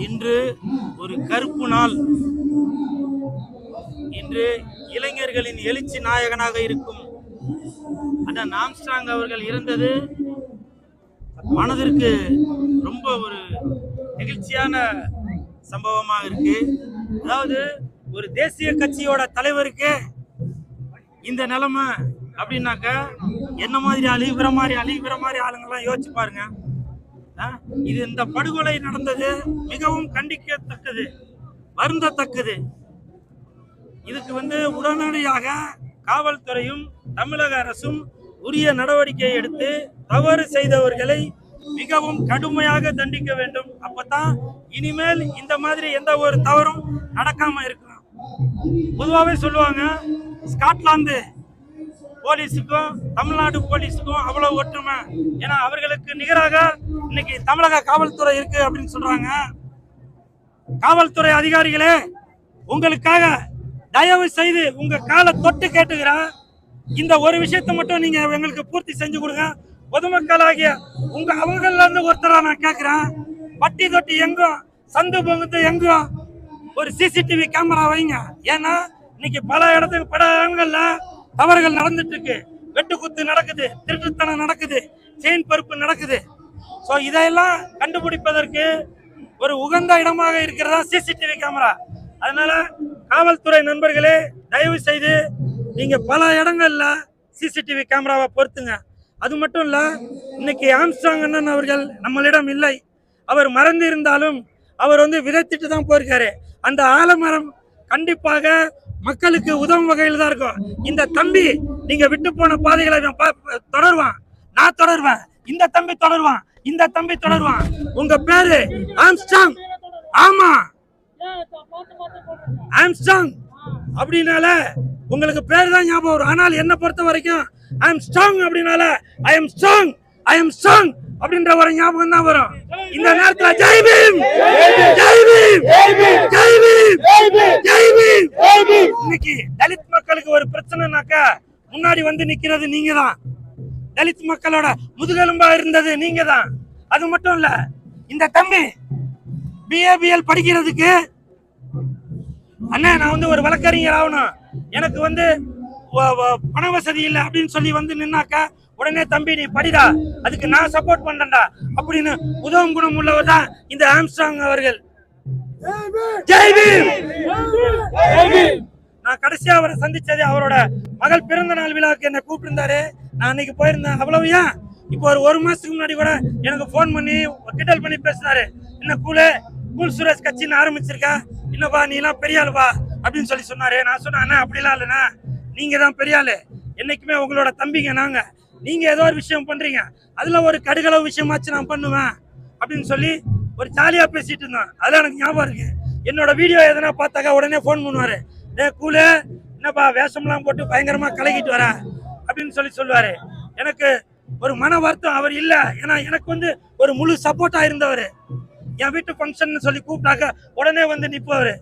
இன்று ஒரு கருப்பு நாள். இன்று இளைஞர்களின் எழுச்சி நாயகனாக இருக்கும் அண்ணன் ஆம்ஸ்ட்ராங் அவர்கள் இருந்தது மனதிற்கு ரொம்ப ஒரு நெகிழ்ச்சியான சம்பவமாக இருக்கு. அதாவது ஒரு தேசிய கட்சியோட தலைவருக்கு இந்த நிலைமை அப்படின்னாக்க என்ன மாதிரி அழிவுற மாதிரி ஆளுங்கெல்லாம் யோசிச்சு பாருங்க. இது இந்த படுகொலை நடந்தது மிகவும் கண்டிக்கத்தக்கது, வருந்தத்தக்கது. இதுக்கு உடனடியாக காவல்துறையும் தமிழக அரசும் உரிய நடவடிக்கை எடுத்து தவறு செய்தவர்களை மிகவும் கடுமையாக தண்டிக்க வேண்டும். அப்பதான் இனிமேல் இந்த மாதிரி எந்த ஒரு தவறும் நடக்காம இருக்கும். பொதுவாகவே சொல்லுவாங்க, ஸ்காட்லாந்து போலீஸுக்கும் தமிழ்நாடு போலீஸுக்கும் அவ்வளவு ஒற்றுமை, ஏன்னா அவர்களுக்கு நிகராக இன்னைக்கு தமிழக காவல்துறை இருக்கு அப்படின்னு சொல்றாங்க. காவல்துறை அதிகாரிகளே, உங்களுக்காக தயவு செய்து உங்க காலை தொட்டு கேட்டுக்கிறேன், இந்த ஒரு விஷயத்தை மட்டும் நீங்க எங்களுக்கு பூர்த்தி செஞ்சு கொடுங்க. பொதுமக்களாகிய உங்க அவங்கள்ல இருந்து ஒருத்தரா நான் கேட்கிறேன், பட்டி தொட்டி எங்கும் சந்து பொங்குத்து எங்கும் ஒரு சிசிடிவி கேமரா வைங்க. ஏன்னா இன்னைக்கு பல இடங்கள்ல தவறுகள் நடந்துட்டு இருக்கு. வெட்டு குத்து நடக்குது, திருட்டுத்தனம் நடக்குது, செயின் பருப்பு நடக்குது. ஸோ இதையெல்லாம் கண்டுபிடிப்பதற்கு ஒரு உகந்த இடமாக இருக்கிறதா சிசிடிவி கேமரா. அதனால காவல்துறை நண்பர்களே, தயவு செய்து நீங்க பல இடங்கள்ல சிசிடிவி கேமராவை பொருத்துங்க. அது மட்டும் இல்ல, இன்னைக்கு ஆம்ஸ்ட்ராங் அண்ணன் அவர்கள் நம்மளிடம் இல்லை. அவர் மறந்து இருந்தாலும் அவர் விதைத்திட்டு தான் போயிருக்காரு. அந்த ஆலமரம் கண்டிப்பாக மக்களுக்கு உதவும் வகையில் தான் இருக்கும். இந்த தம்பி நீங்க விட்டு போன பாதைகளை தொடருவான், நான் தொடருவேன், இந்த தம்பி தொடருவான், இந்த தம்பி தொடருவான். உங்க பேரு ஆம்ஸ்ட்ராங். ஆமா, ஆம்ஸ்ட்ராங் அப்படின்னால உங்களுக்கு பேரு தான் ஞாபகம் வரும். ஆனால் என்ன பொறுத்த வரைக்கும் ஐ எம் ஸ்ட்ராங் அப்படின்னால I am strong, I am strong அப்படின்ற ஒரு ஞாபகம் தான் வரும். இந்த நேரத்துல ஜெய் பீம், ஜெய் பீம், ஜெய் பீம், ஜெய் பீம். இன்னைக்கு தலித் மக்களுக்கு ஒரு பிரச்சனைனாக்கா முன்னாடி நிக்கிறது நீங்க தான். தலித் மக்களோட முதுகெலும்பா இருந்தது நீங்க தான். அது மட்டும் இல்ல, இந்த தம்பி பிஏபிஎல் படிக்கிறதுக்கு அண்ணா நான் ஒரு வழக்கறிஞர் ஆகணும், எனக்கு பண வசதி இல்லை அப்படின்னு சொல்லி நின்னாக்கா உடனே தம்பி நீ படிடா, அதுக்கு நான் சப்போர்ட் பண்றேன்டா அப்படின்னு உதவும் குணம் உள்ளவர் தான் இந்த ஆம்ஸ்ட்ராங் அவர்கள். ஜெய் பீம். நான் கடைசியா அவரை சந்திச்சது அவரோட மகள் பிறந்த நாள் விழாவுக்கு என்ன கூப்பிட்டிருந்தாரு. நான் அன்னைக்கு போயிருந்தேன். அவ்வளவு ஏன் இப்போ ஒரு மாசத்துக்கு முன்னாடி கூட எனக்கு போன் பண்ணி கிண்டல் பண்ணி பேசினாரு. என்ன கூல் சுரேஷ் கட்சின்னு ஆரம்பிச்சிருக்கா, இன்னப்பா நீ எல்லாம் பெரிய ஆளுவா அப்படின்னு சொல்லி சொன்னாரு. நான் சொன்னேன், அப்படிலாம் இல்லைண்ணா, நீங்க தான் பெரிய ஆளு, என்னைக்குமே உங்களோட தம்பிங்க நாங்க. நீங்க ஏதோ ஒரு விஷயம் பண்றீங்க, அதுல ஒரு கடுகளவு விஷயமாச்சு நான் பண்ணுவேன் அப்படின்னு சொல்லி ஒரு ஜாலியா பேசிட்டு இருந்தான். அதெல்லாம் எனக்கு ஞாபகம் இருக்கு. என்னோட வீடியோ எதனா பார்த்தாக்கா உடனே போன் பண்ணுவாரு, கூலு என்னப்பா வேஷம்லாம் போட்டு பயங்கரமா கலக்கிட்டு வர அப்படின்னு சொல்லி சொல்லுவாரு. எனக்கு ஒரு மன வருத்தம் அவர் இல்ல. ஏன்னா எனக்கு ஒரு முழு சப்போர்ட்டா இருந்தவர். என் வீட்டு ஃபங்க்ஷன் சொல்லி கூப்பிட்டாக்க உடனே நிற்பவர்.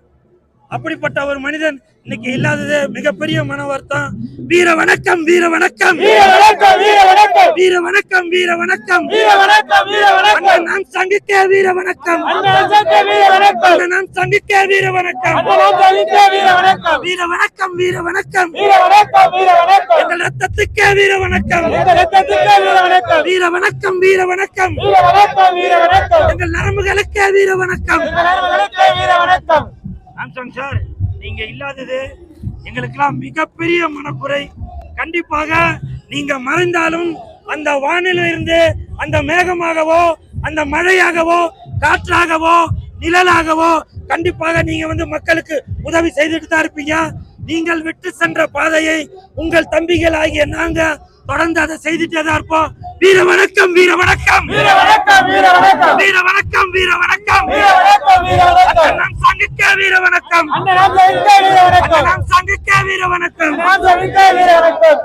அப்படிப்பட்ட ஒரு மனிதன் இன்னைக்கு இல்லாதது மிகப்பெரிய மன வருத்தம். வீர வணக்கம், வீர வணக்கம், வீர வணக்கம், வீர வணக்கம், வீர வணக்கம், வீர வணக்கம், வீர வணக்கம், வீர வணக்கம். நாம் சங்கிக்கே வீர வணக்கம், வீர வணக்கம், நாம் சங்கிக்கே வீர வணக்கம், வீர வணக்கம், வீர வணக்கம், வீர வணக்கம், வீர வணக்கம், வீர வணக்கம். எங்கள் ரத்தத்துக்கே வீர வணக்கம், எங்கள் ரத்தத்துக்கே வீர வணக்கம், வீர வணக்கம், வீர வணக்கம், வீர வணக்கம், வீர வணக்கம். எங்கள் நரம்புகளுக்கே வீர வணக்கம், எங்கள் நரம்புகளுக்கே வீர வணக்கம். ஆம்ஸ்ட்ராங் சார், நீங்க இல்லாதது எங்களுக்கெல்லாம் மிகப்பெரிய மனக்குறை. கண்டிப்பாக நீங்க மறைந்தாலும் அந்த வானில இருந்து அந்த மேகமாகவோ அந்த மழையாகவோ காற்றாகவோ நிழலாகவோ கண்டிப்பாக நீங்க மக்களுக்கு உதவி செய்துட்டு தான் இருப்பீங்க. நீங்கள் விட்டு சென்ற பாதையை உங்கள் தம்பிகள் ஆகிய நாங்க தொடர்ந்து அதை செய்துட்டே தான் இருப்போம். வீர வணக்கம், வீர வணக்கம், வீர வணக்கம், வீர வணக்கம், வீர வணக்கம், வீர வணக்கம், வீர வணக்கம், வீர வணக்கம். நாம் சங்கிக்கே வீர வணக்கம், நாம் சங்கிக்கே வீர வணக்கம், நாம் சங்கிக்கே வீர வணக்கம், நாம் சங்கிக்கே வீர வணக்கம்.